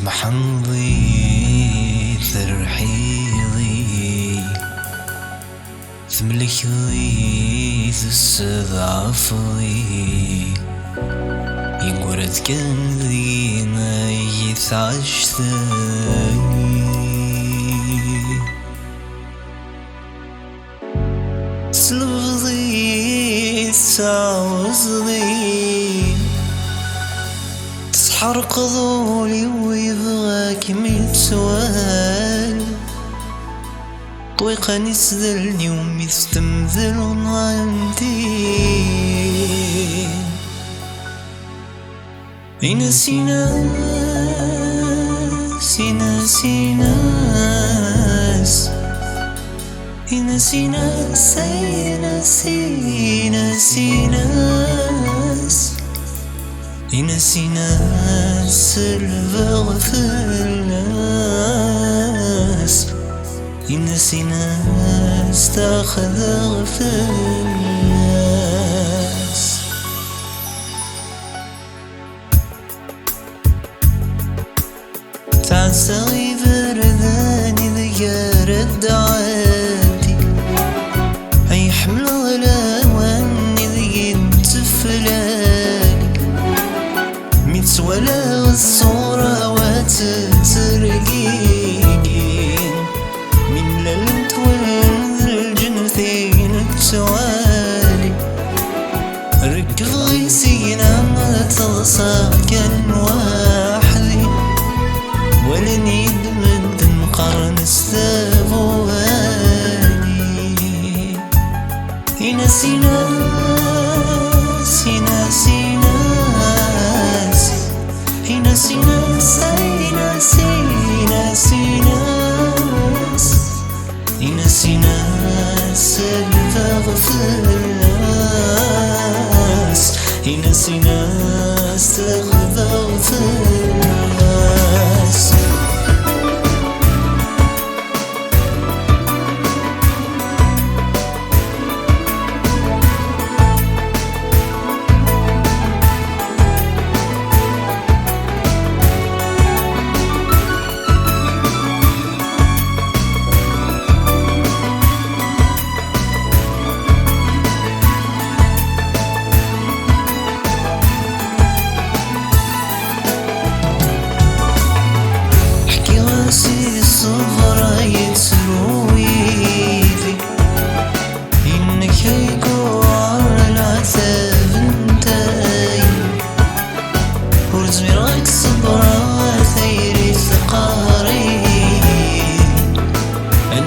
محمضي ثرحيضي ثملكضي تستضعفضي ينقرد كان ذينا يتعشتني تسلبضي تسعوزضي تسحرق ضولي ويبغاك من سؤال طويقة نسذلني ومي تستمذل ونغامتي ينسي ناس ينسي ناس ينسي ناس ينسي ناس ينسي ناس البغث الناس ينسي ناس تاخذ غفل الناس تعسى برداني ذكر الدعاتي أي حمل غلاواني ذي تفلاني متسولى والصورة وتترقين من للمت والجنثين التوالي ركضي سينا ما تغصى كان وحدي ولن يدمد مقارن السابواني ينسي ناس ينسي ناس ينسي ناس ينسي ناس ينسي ناس البغث الناس ينسي ناس تغبغث الناس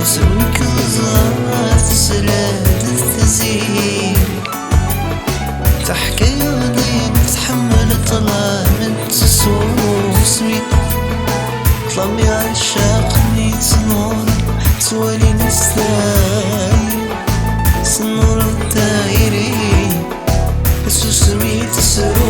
نسلك الزهرات سلاد الثزيل تحكي ودين تحمل طلامة سوسمي طلبي عشاقني تنور تولي نستاي سنور الدايري سوسمي تسرو